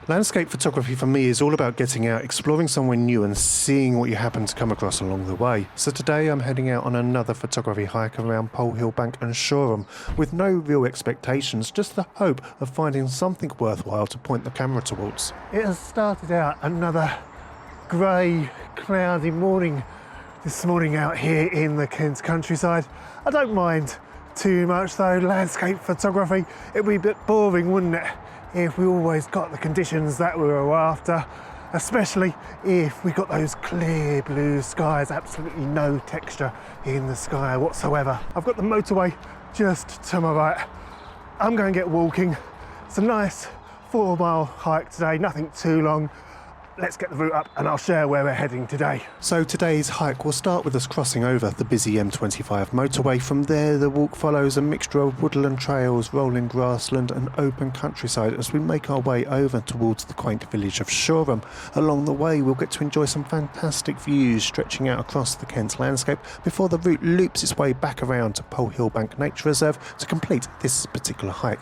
Landscape photography for me is all about getting out, exploring somewhere new and seeing what you happen to come across along the way. So today I'm heading out on another photography hike around Polhill Bank and Shoreham with no real expectations, just the hope of finding something worthwhile to point the camera towards. It has started out another grey, cloudy morning this morning out here in the Kent countryside. I don't mind too much though. Landscape photography, it'd be a bit boring, wouldn't it, if we always got the conditions that we were after, especially if we got those clear blue skies, absolutely no texture in the sky whatsoever. I've got the motorway just to my right. I'm going to get walking. It's a nice 4-mile hike today, nothing too long. Let's get the route up and I'll share where we're heading today. So today's hike will start with us crossing over the busy M25 motorway. From there the walk follows a mixture of woodland trails, rolling grassland and open countryside as we make our way over towards the quaint village of Shoreham. Along the way we'll get to enjoy some fantastic views stretching out across the Kent landscape before the route loops its way back around to Polhill Bank Nature Reserve to complete this particular hike.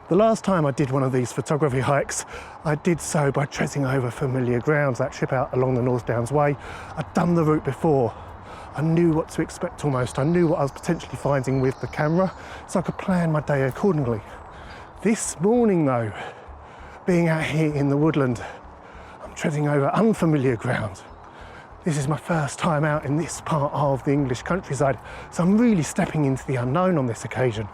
The last time I did one of these photography hikes, I did so by treading over familiar grounds, that trip out along the North Downs Way. I'd done the route before. I knew what to expect almost. I knew what I was potentially finding with the camera, so I could plan my day accordingly. This morning though, being out here in the woodland, I'm treading over unfamiliar ground. This is my first time out in this part of the English countryside, so I'm really stepping into the unknown on this occasion.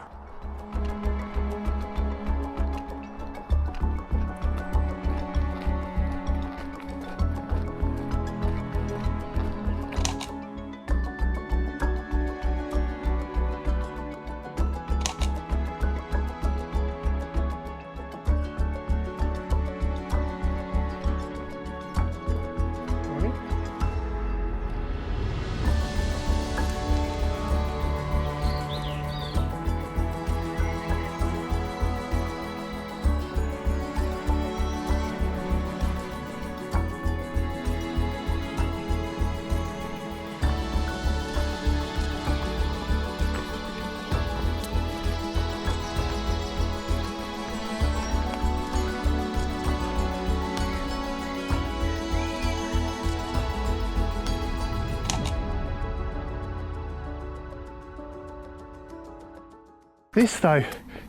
This though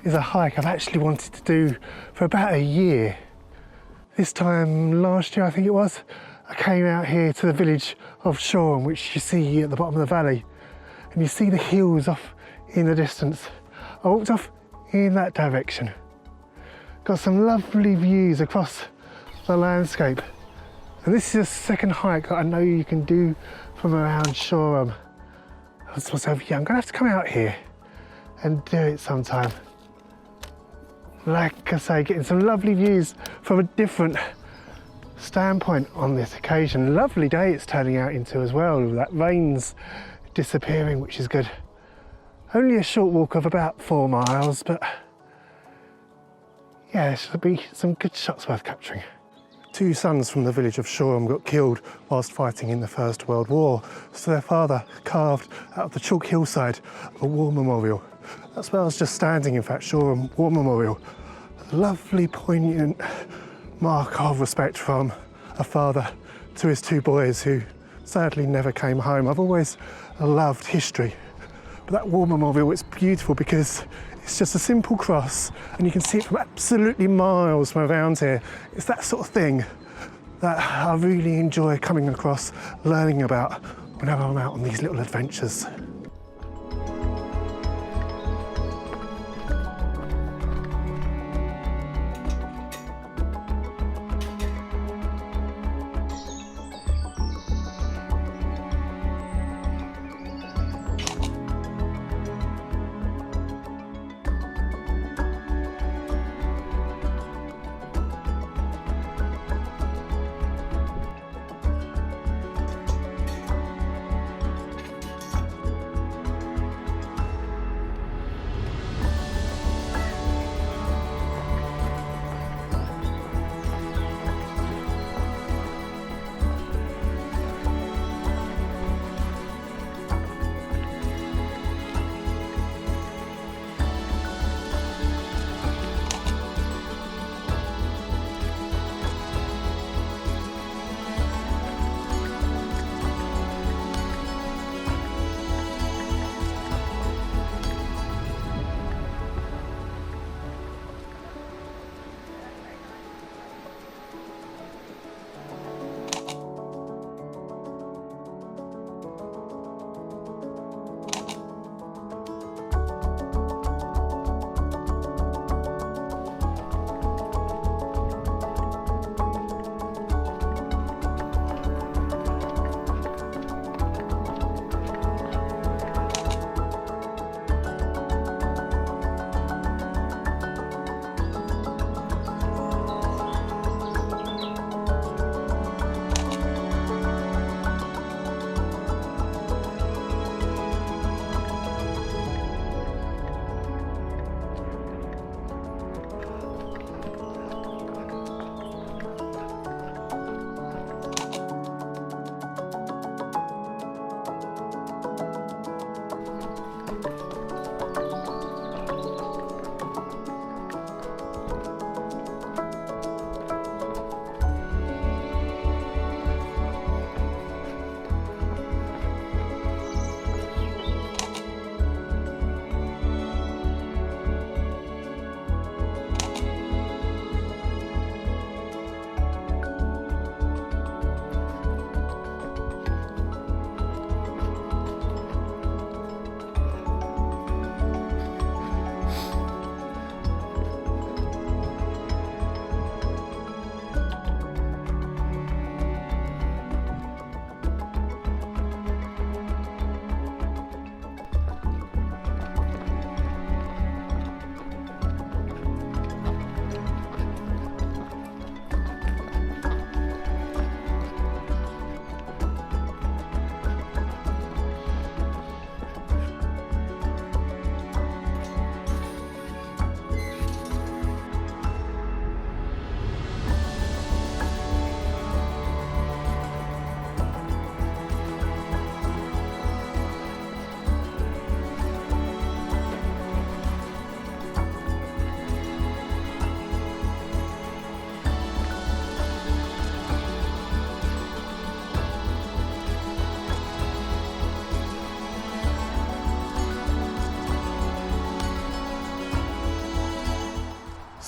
is a hike I've actually wanted to do for about a year. This time last year I think it was, I came out here to the village of Shoreham, which you see at the bottom of the valley, and you see the hills off in the distance. I walked off in that direction. Got some lovely views across the landscape. And this is a second hike that I know you can do from around Shoreham. I was myself, yeah, I'm gonna have to come out here and do it sometime. Like I say, getting some lovely views from a different standpoint on this occasion. Lovely day it's turning out into as well. That rain's disappearing, which is good. Only a short walk of about 4 miles, but yeah, there should be some good shots worth capturing. 2 sons from the village of Shoreham got killed whilst fighting in the First World War, so their father carved out of the chalk hillside a war memorial. That's where I was just standing, in fact, Shoreham War Memorial. A lovely, poignant mark of respect from a father to his 2 boys who sadly never came home. I've always loved history, but that war memorial, it's beautiful because it's just a simple cross and you can see it from absolutely miles from around here. It's that sort of thing that I really enjoy coming across, learning about whenever I'm out on these little adventures.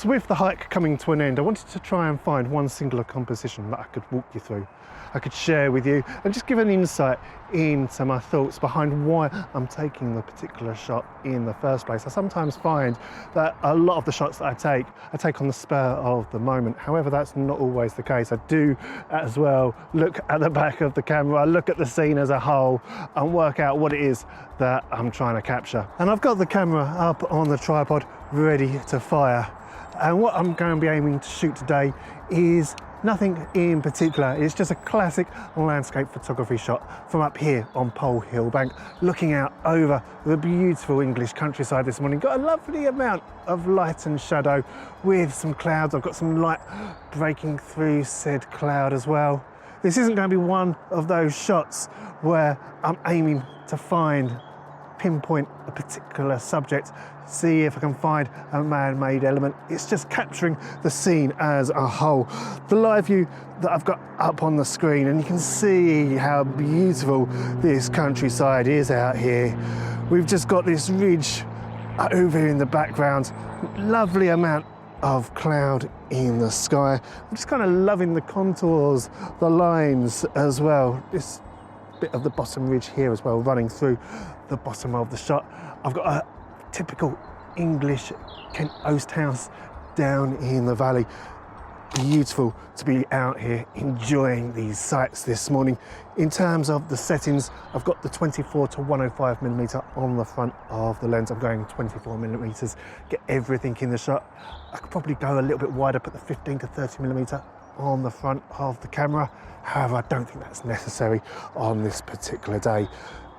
So with the hike coming to an end, I wanted to try and find one singular composition that I could walk you through, I could share with you, and just give an insight into my thoughts behind why I'm taking the particular shot in the first place. I sometimes find that a lot of the shots that I take on the spur of the moment. However, that's not always the case. I do as well look at the back of the camera, I look at the scene as a whole and work out what it is that I'm trying to capture. And I've got the camera up on the tripod ready to fire. And what I'm going to be aiming to shoot today is nothing in particular. It's just a classic landscape photography shot from up here on Polhill Bank, looking out over the beautiful English countryside this morning. Got a lovely amount of light and shadow with some clouds. I've got some light breaking through said cloud as well. This isn't going to be one of those shots where I'm aiming to pinpoint a particular subject, see if I can find a man-made element. It's just capturing the scene as a whole. The live view that I've got up on the screen, and you can see how beautiful this countryside is out here. We've just got this ridge over in the background, lovely amount of cloud in the sky. I'm just kind of loving the contours, the lines as well. This bit of the bottom ridge here as well, running through the bottom of the shot. I've got a typical English Kent Oast house down in the valley. Beautiful to be out here enjoying these sights this morning. In terms of the settings, I've got the 24 to 105mm on the front of the lens. I'm going 24mm, get everything in the shot. I could probably go a little bit wider, put the 15 to 30mm on the front of the camera. However, I don't think that's necessary on this particular day.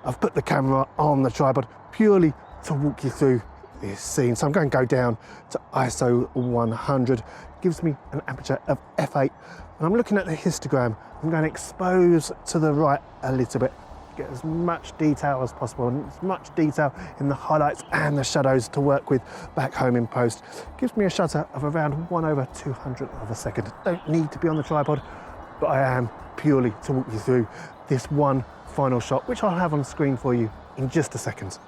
I've put the camera on the tripod purely to walk you through this scene. So I'm going to go down to ISO 100. Gives me an aperture of f8. And I'm looking at the histogram. I'm going to expose to the right a little bit, get as much detail as possible, and as much detail in the highlights and the shadows to work with back home in post. Gives me a shutter of around 1/200 of a second. Don't need to be on the tripod, but I am purely to walk you through this one final shot, which I'll have on screen for you in just a second.